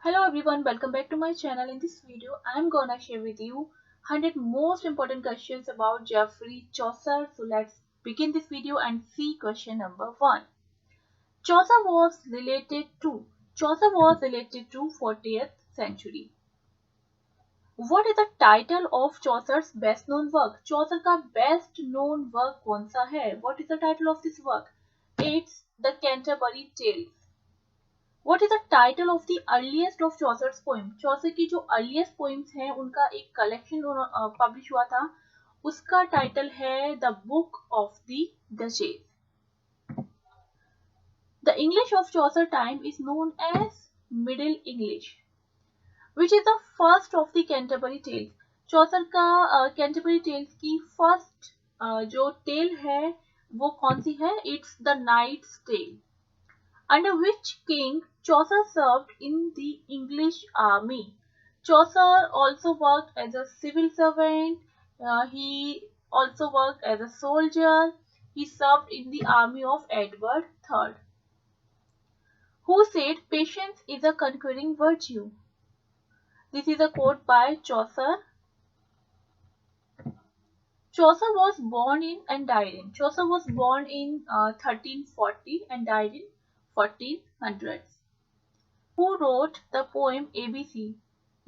Hello everyone, welcome back to my channel. In this video, I'm gonna share with you 100 most important questions about Geoffrey Chaucer. So let's begin this video and see question number 1. Chaucer was related to 40th century. What is the title of Chaucer's best known work? Chaucer का best known work कौन सा है? What is the title of this work? It's the Canterbury Tales. What is the title of the earliest of Chaucer's poem? Chaucer की जो earliest poems हैं उनका एक collection publish हुआ था, उसका title है The Book of the Duchess. The English of Chaucer time is known as Middle English. Which is the first of the Canterbury Tales? Chaucer का Canterbury Tales की first जो tale है वो कौन सी है? It's the Knight's Tale. Under which king Chaucer served in the English army? Chaucer also worked as a civil servant. He also worked as a soldier. He served in the army of Edward III. Who said patience is a conquering virtue? This is a quote by Chaucer. Chaucer was born in and died in. Chaucer was born in 1340 and died in 1400s. Who wrote the poem ABC?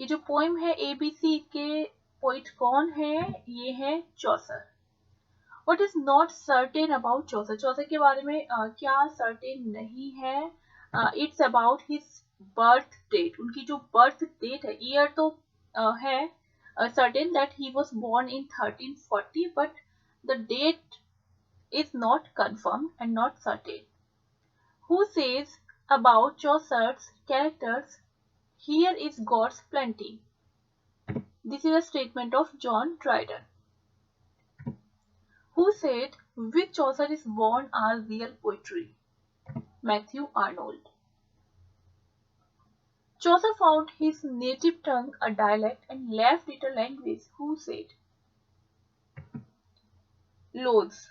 ये जो poem है ABC के poet कौन है? ये है Chaucer. What is not certain about Chaucer? Chaucer के बारे में क्या certain नहीं है? It's about his birth date. उनकी जो birth date है, year तो है certain that he was born in 1340, but the date is not confirmed and not certain. Who says about Chaucer's characters, here is God's plenty? This is a statement of John Dryden. Who said which Chaucer is born are real poetry? Matthew Arnold. Chaucer found his native tongue a dialect and left it a language. Who said? Lowes.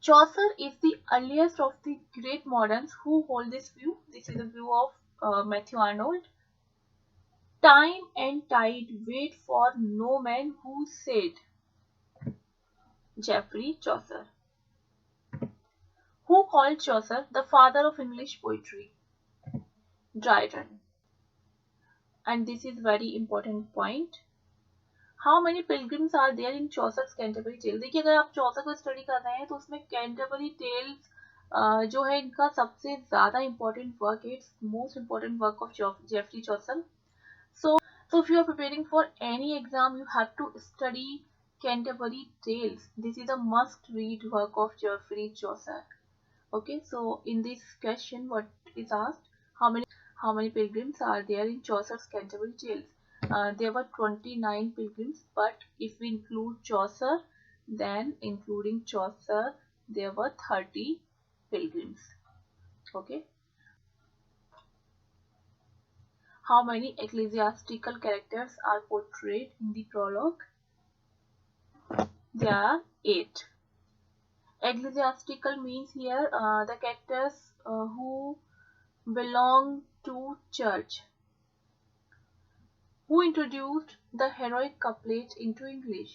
Chaucer is the earliest of the great moderns. Who hold this view? This is the view of Matthew Arnold. Time and tide wait for no man. Who said? Geoffrey Chaucer. Who called Chaucer the father of English poetry? Dryden. And this is very important point. How many pilgrims are there in Chaucer's Canterbury Tales? देखिए अगर आप Chaucer को study कर रहे हैं तो उसमें Canterbury Tales जो है इनका सबसे ज़्यादा important work है. It's most important work of Geoffrey Chaucer. So if you are preparing for any exam, you have to study Canterbury Tales. This is a must-read work of Geoffrey Chaucer. Okay, so in this question, what is asked? How many pilgrims are there in Chaucer's Canterbury Tales? There were 29 pilgrims, but if we include Chaucer, then including Chaucer, there were 30 pilgrims. Okay. How many ecclesiastical characters are portrayed in the prologue? There are 8. Ecclesiastical means here the characters who belong to church. Who introduced the heroic couplet into English?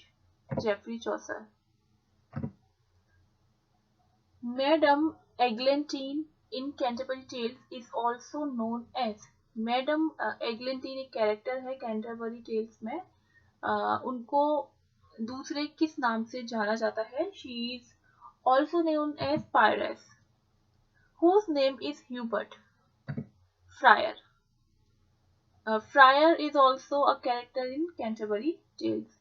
Geoffrey Chaucer. Madame Eglantine in Canterbury Tales is also known as. Madame Eglantine एक character है Canterbury Tales में. उनको दूसरे किस नाम से जाना जाता है? She is also known as Pyrrhus. Whose name is Hubert? Friar. Friar is also a character in Canterbury Tales.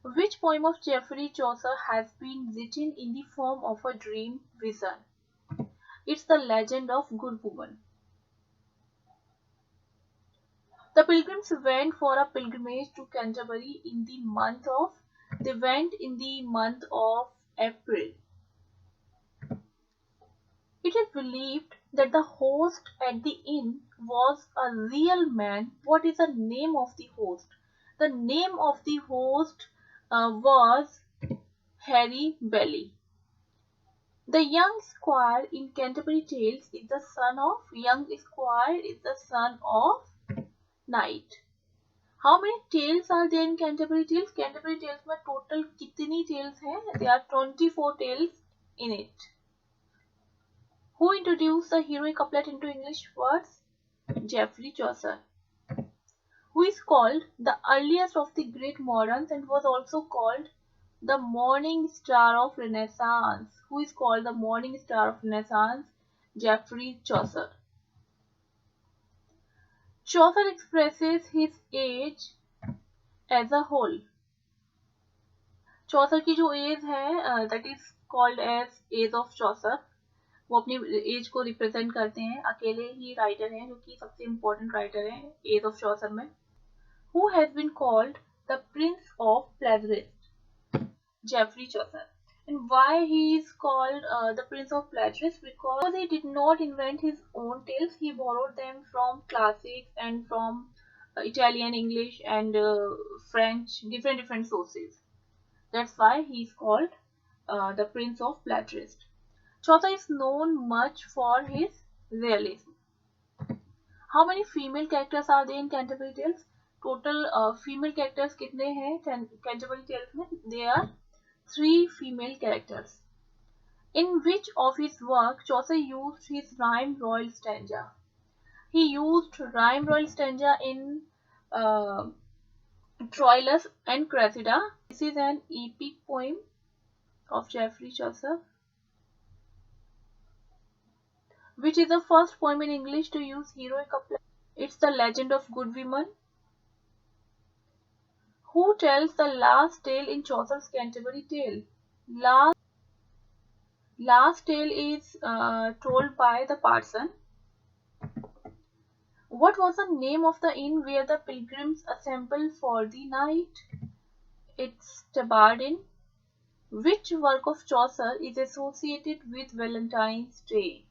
Which poem of Geoffrey Chaucer has been written in the form of a dream vision? It's the Legend of Good Woman. The pilgrims went for a pilgrimage to Canterbury in the month of. They went in the month of April. It is believed that the host at the inn was a real man. What is the name of the host? The name of the host was Harry Bailey. The young squire in Canterbury Tales is the son of Knight. How many tales are there in Canterbury Tales? Canterbury Tales में total कितनी tales हैं? There are 24 tales in it. Who introduced the heroic couplet into English words? Geoffrey Chaucer, who is called the earliest of the great moderns and was also called the morning star of Renaissance. Who is called the morning star of Renaissance? Geoffrey Chaucer. Chaucer expresses his age as a whole. Chaucer की जो as है that is called as age of Chaucer. वो अपनी as को represent करते हैं. अकेले ही writer हैं जो कि सबसे इम्पोर्टेंट राइटर हैं एज ऑफ चॉसर में. Who has been called the Prince of Plagiarists? Geoffrey Chaucer. And why he is called the Prince of Plagiarists? Because he did not invent his own tales. He borrowed them from classics and from Italian, English, and French, different sources. That's why he is called the Prince of Plagiarists. Chaucer is known much for his realism. How many female characters are there in Canterbury Tales? Total female characters कितने हैं Canterbury Tales में? There are 3 female characters. In which of his work Chaucer used his rhyme royal stanza? He used rhyme royal stanza in Troilus and Cressida. This is an epic poem of Geoffrey Chaucer, which is the first poem in English to use heroic couplet. It's the Legend of Good Women. Who tells the last tale in Chaucer's Canterbury Tale? Last tale is told by the parson. What was the name of the inn where the pilgrims assembled for the night? It's Tabardin. Which work of Chaucer is associated with Valentine's Day?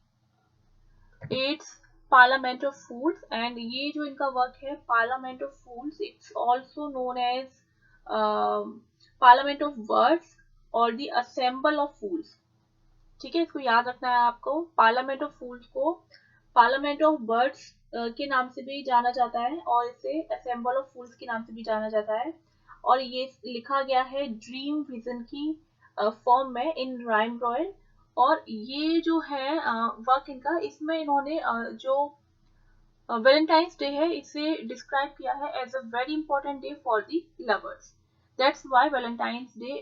It's Parliament of Fools. And ये जो इनका work है Parliament of Fools, it's also known as Parliament of Words और the Assemble of Fools. ठीक है, इसको याद रखना है आपको. Parliament of Fools को Parliament of Words के नाम से भी जाना जाता है और इसे Assemble of Fools के नाम से भी जाना जाता है. और ये लिखा गया है ड्रीम विजन की फॉर्म में इन राइम रॉयल. और ये जो है वर्क इनका, इसमें इन्होंने जो वैलेंटाइंस डे है इसे डिस्क्राइब किया है as a very important day for the lovers. That's why Valentine's day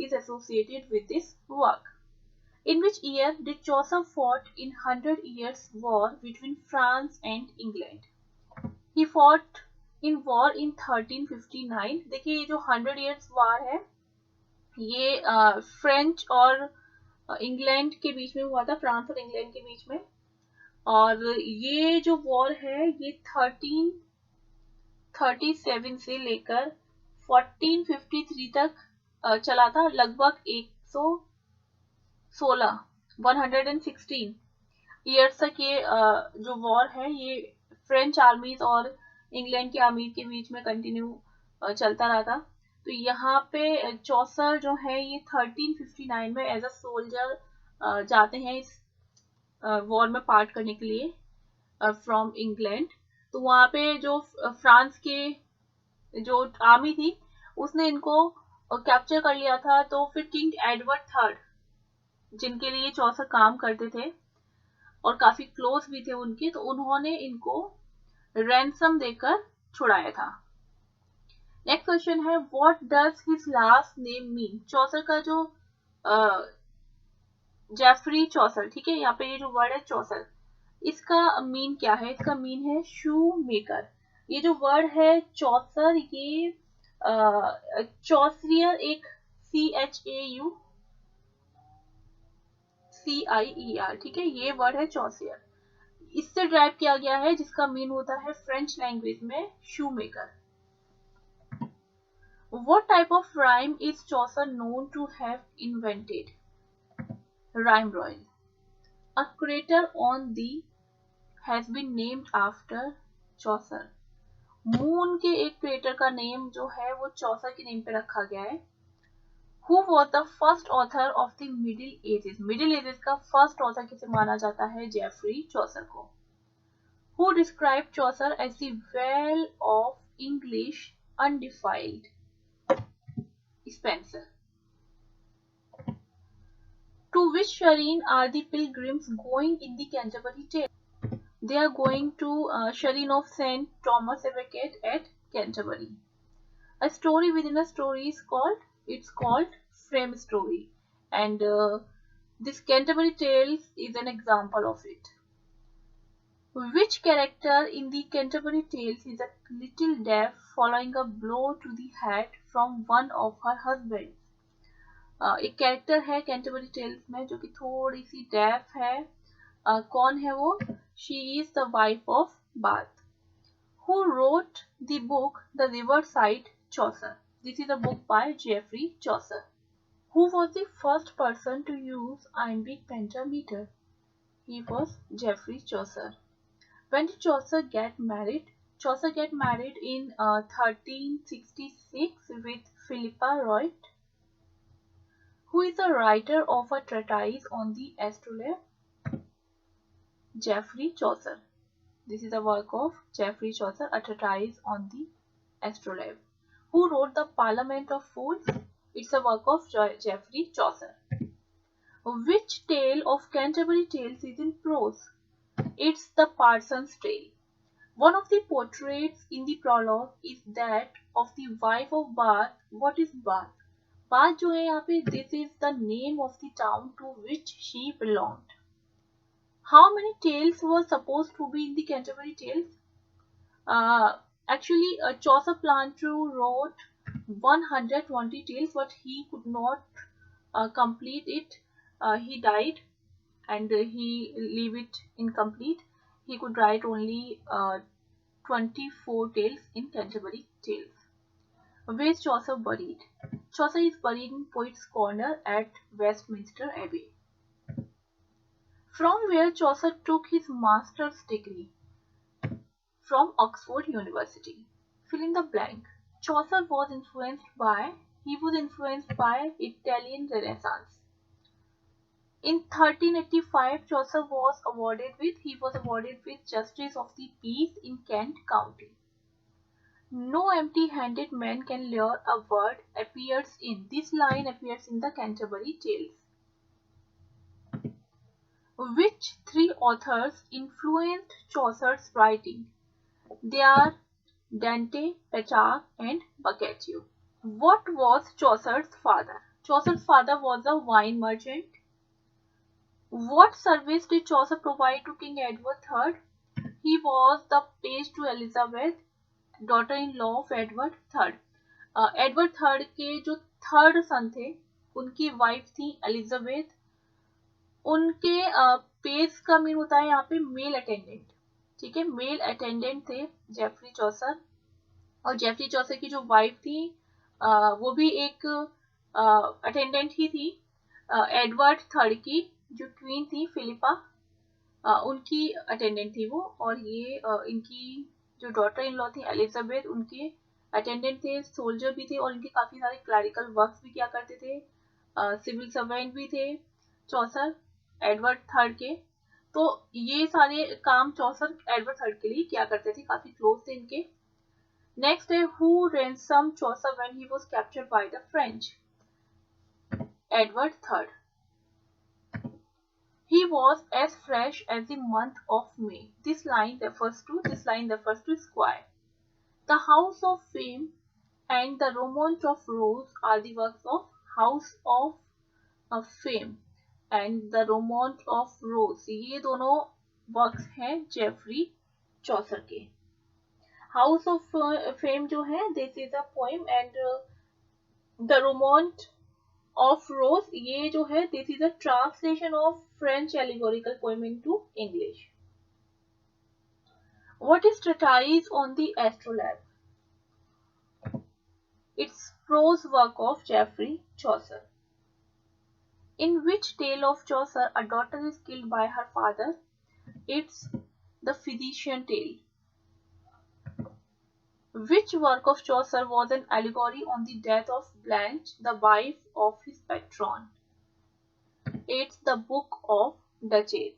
is associated with this work. In which year did Chaucer fought in 100 Years' War between France and England? He fought in war in 1359. देखिए ये जो 100 Years' War है ये French और England के बीच में हुआ था, फ्रांस और इंग्लैंड के बीच में. और ये जो वॉर है ये 1337 से लेकर 1453 तक चला था. लगभग 116 ईयर्स तक ये जो वॉर है ये फ्रेंच आर्मीज और इंग्लैंड की आर्मी के बीच में कंटिन्यू चलता रहा था. तो यहाँ पे चौसर जो है ये 1359 में एज अ सोल्जर जाते हैं इस वॉर में पार्ट करने के लिए फ्रॉम इंग्लैंड. तो वहाँ पे जो फ्रांस के जो आर्मी थी उसने इनको कैप्चर कर लिया था. तो फिर किंग एडवर्ड थर्ड, जिनके लिए चौसर काम करते थे और काफी क्लोज भी थे उनके, तो उन्होंने इनको रैंसम देकर छुड़ाया था. नेक्स्ट क्वेश्चन है what does his last name mean? Chaucer का जो जेफरी चौसर, ठीक है, यहाँ पे ये जो वर्ड है चौसर, इसका मीन क्या है? इसका मीन है शू मेकर. ये जो वर्ड है चौसर ये चौसरियर एक CHAUCIER, ठीक है, ये वर्ड है चौसियर. इससे ड्राइव किया गया है जिसका मीन होता है फ्रेंच लैंग्वेज में शू maker. What type of rhyme is Chaucer known to have invented? Rhyme royal. A crater on the has been named after Chaucer. Moon के एक क्रेटर का नेम जो है वो चौसर के नेम पे रखा गया है. Who was the first author of the Middle Ages? Middle Ages का first author किसे माना जाता है? Geoffrey Chaucer को. Who described Chaucer as the well of English undefiled? Spenser. To which shrine are the pilgrims going in the Canterbury Tales? They are going to shrine of Saint Thomas Advocate at Canterbury. A story within a story is called frame story, and this Canterbury Tales is an example of it. Which character in the Canterbury Tales is a little deaf following a blow to the head from one of her husbands? एक character है Canterbury tales में जो कि थोड़ी सी def है. कौन है वो? She is the wife of bath. Who wrote the book The Riverside Chaucer? This is a book by Geoffrey Chaucer. Who was the first person to use iambic pentameter? He was Geoffrey Chaucer. When did Chaucer get married? Chaucer get married in 1366 with Philippa Royd. Who is the writer of a treatise on the astrolabe? Geoffrey Chaucer. This is a work of Geoffrey Chaucer, a treatise on the astrolabe. Who wrote the Parliament of Fools? It's a work of Geoffrey Chaucer. Which tale of Canterbury Tales is in prose? It's the Parson's Tale. One of the portraits in the prologue is that of the wife of Bath. What is Bath? बात जो है यहाँ पे, this is the name of the town to which she belonged. How many tales were supposed to be in the Canterbury Tales? Actually, Chaucer planned to wrote 120 tales, but he could not complete it. He died, and he leave it incomplete. He could write only 24 tales in Canterbury Tales. Where is Chaucer buried? Chaucer is buried in Poets' Corner at Westminster Abbey. From where Chaucer took his master's degree? From Oxford University. Fill in the blank. Chaucer was influenced by Italian Renaissance. In 1385, Chaucer was awarded with Justice of the Peace in Kent County. No empty-handed man can lure a word appears in. This line appears in the Canterbury Tales. Which three authors influenced Chaucer's writing? They are Dante, Petrarch, and Boccaccio. What was Chaucer's father? Chaucer's father was a wine merchant. What service did Chaucer provide to King Edward III? He was the page to Elizabeth, daughter-in-law of Edward III. Edward third के जो third सन थे, उनकी wife थी Elizabeth. उनके page का mean होता है यहाँ पे मेल अटेंडेंट. ठीक है, मेल अटेंडेंट थे जेफरी चौसर. और जेफरी चौसर की जो वाइफ थी वो भी एक अटेंडेंट ही थी. एडवर्ड थर्ड की जो क्वीन थी फिलिपा, उनकी अटेंडेंट थी वो. और ये इनकी जो डॉटर इन लॉ थी एलिजाबेथ, उनके अटेंडेंट थे, सोल्जर भी थे, और इनके काफी सारे क्लरिकल वर्क्स भी किया करते थे. सिविल सर्वेंट भी थे चौसर एडवर्ड थर्ड के. तो ये सारे काम चौसर एडवर्ड थर्ड के लिए किया करते थे, काफी क्लोज थे इनके. नेक्स्ट है who ransom Chaucer when he was captured by the French? Edward third. He was as fresh as the month of May. This line refers to Squire. The House of Fame and the Romaunt of Rose are the works of House of Fame and the Romaunt of Rose. ये दोनों works हैं Geoffrey Chaucer के. House of Fame जो है, this is a poem, and the Romaunt of Rose, ये जो है, this is a translation of French allegorical poem into English. What is treatise on the astrolabe? It's prose work of Geoffrey Chaucer. In which tale of Chaucer a daughter is killed by her father? It's the Physician Tale. Which work of Chaucer was an allegory on the death of Blanche, the wife of his patron? It's the Book of Duchess.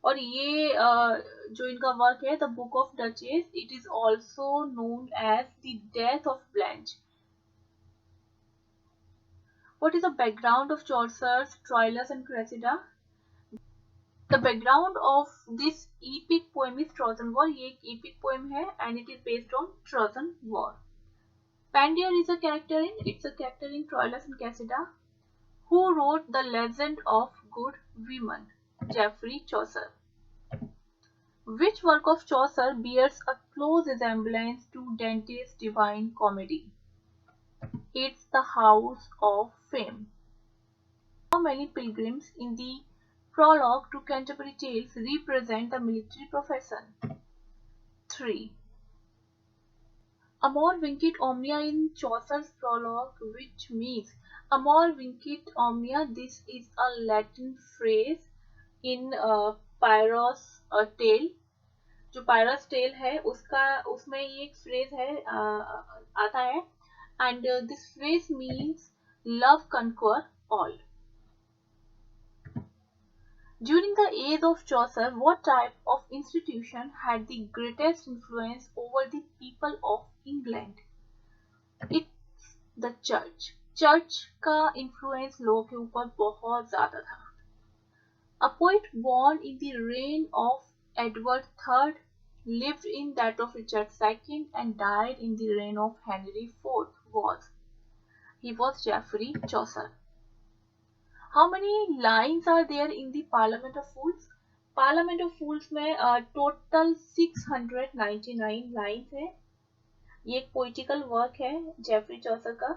और ये जो इनका work है, the book of duchess, it is also known as the death of Blanche. What is the background of Chaucer's Troilus and Cressida? The background of this epic poem is Trojan War. ये एक epic poem है and it is based on Trojan War. Pandier is a character in Troilus and Cressida. Who wrote the Legend of Good Women? Geoffrey Chaucer. Which work of Chaucer bears a close resemblance to Dante's Divine Comedy? It's the House of Fame. How many pilgrims in the prologue to Canterbury Tales represent the military profession? 3. Amor vincit omnia in Chaucer's prologue, which means Amor vincit omnia. This is a Latin phrase in Pyrrhus tale. जो पायरस tell है उसमें ये एक phrase है आता है and this phrase means love conquer all. During the age of Chaucer, what type of institution had the greatest influence over the people of England? It's the church. Church का influence लोगों के ऊपर बहुत ज़्यादा था. A poet born in the reign of Edward III lived in that of Richard II and died in the reign of Henry IV. He was Geoffrey Chaucer. How many lines are there in the Parliament of Fools? Parliament of Fools में total 699 lines है. ये एक poetical work है Geoffrey Chaucer का.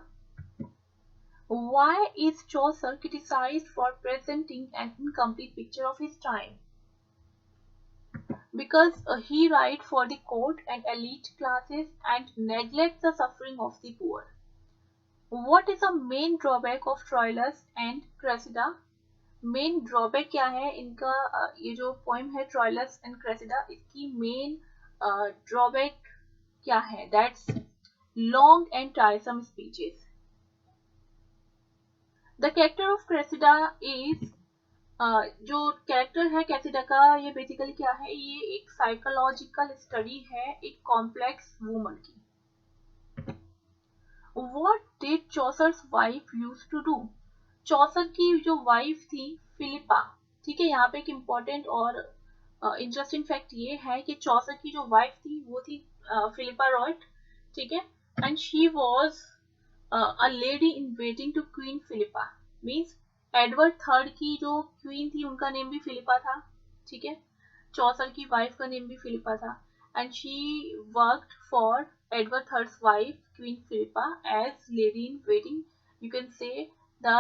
Why is Chaucer criticized for presenting an incomplete picture of his time? Because he writes for the court and elite classes and neglects the suffering of the poor. What is the main drawback of Troilus and Cressida? Main drawback क्या है इनका? ये जो poem है Troilus and Cressida, इसकी main drawback क्या है? That's long and tiresome speeches. The character of Cressida is जो कैरेक्टर है कैसिडा का, ये बेसिकली क्या है? ये एक साइकोलॉजिकल स्टडी है एक कॉम्प्लेक्स वुमन की. What did Chaucer's wife used to do? चौसर की जो वाइफ थी फिलिपा, ठीक है, यहाँ पे एक इम्पोर्टेंट और इंटरेस्टिंग फैक्ट ये है कि चौसर की जो वाइफ थी वो थी फिलिपा रॉयट, ठीक है, and she was a lady in waiting to queen Philippa. Means Edward third की जो क्वीन थी उनका नेम भी फिलिपा था, ठीक है, चौसर की वाइफ का नेम भी फिलिपा था, and she worked for Edward III's wife, Queen Philippa, as lady in waiting. You can say the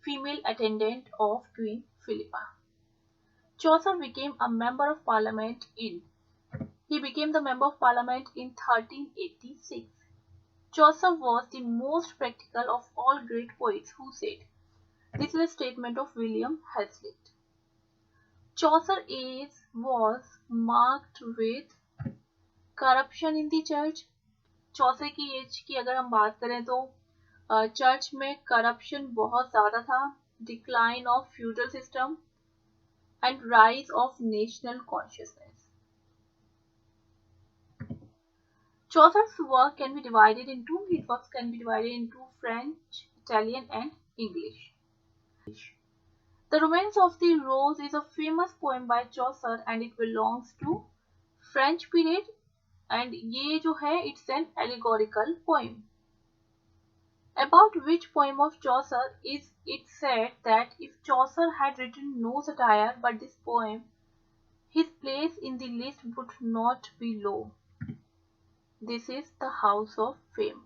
female attendant of Queen Philippa. Chaucer became a member of Parliament in 1386. Chaucer was the most practical of all great poets who said, this is a statement of William Hazlitt. Chaucer's age was marked with corruption in the church. चौसर की as की अगर हम बात करें तो church में corruption बहुत ज़्यादा था, decline of feudal system and rise of national consciousness. Chaucer's work can be divided into, his works can be divided into French, Italian and English. The Romance of the Rose is a famous poem by Chaucer and it belongs to French period. And ये जो है it's an allegorical poem. About which poem of Chaucer is it said that if Chaucer had written no satire but this poem, his place in the list would not be low. This is the House of Fame.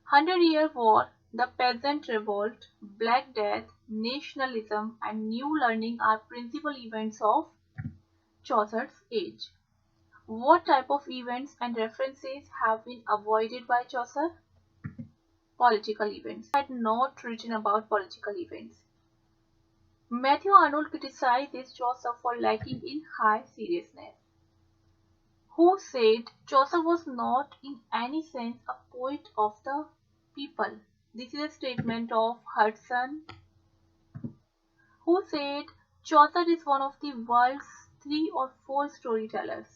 100-Year War, the Peasants Revolt, Black Death, Nationalism and New Learning are principal events of Chaucer's age. What type of events and references have been avoided by Chaucer? Political events. He had not written about political events. Matthew Arnold criticizes Chaucer for lacking in high seriousness. who said Chaucer was not in any sense a poet of the people. This is a statement of Hudson, who said Chaucer is one of the world's 3 or 4 storytellers.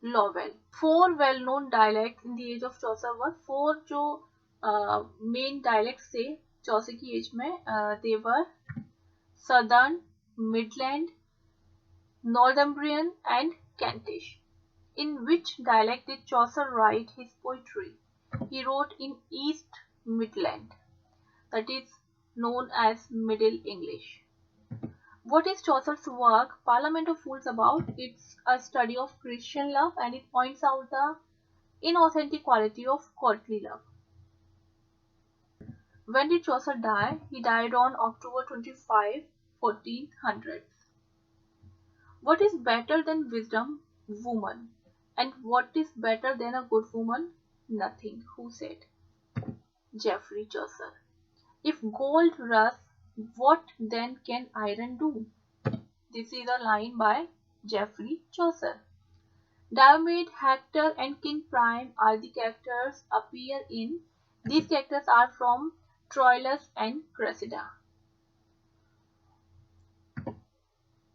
Lowell. 4 well-known dialects in the age of Chaucer were 4 जो main dialects थे चौसर की as में they were Southern, Midland, Northumbrian and Kentish. In which dialect did Chaucer write his poetry? He wrote in East Midland, that is known as Middle English. What is Chaucer's work Parliament of Fools about? It's a study of Christian love, and it points out the inauthentic quality of courtly love. When did Chaucer die? He died on October 25, 1400. What is better than wisdom? Woman. And what is better than a good woman? Nothing. Who said? Geoffrey Chaucer. If gold rusts, what then can iron do? This is a line by Geoffrey Chaucer. Diomed, Hector and King Priam are the characters appear in. These characters are from Troilus and Cressida.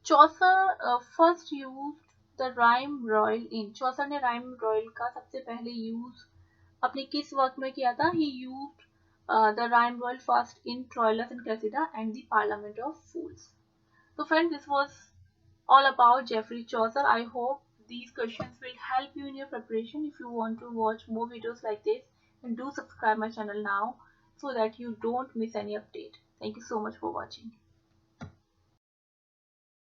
Chaucer first used the rhyme royal in. Chaucer ने rhyme royal का सबसे पहले use अपने किस work में किया था? He used the rhyme royal first in Troilus and Cressida and the Parliament of Fools. So friends, this was all about Geoffrey Chaucer. I hope these questions will help you in your preparation. If you want to watch more videos like this, then do subscribe my channel now so that you don't miss any update. Thank you so much for watching.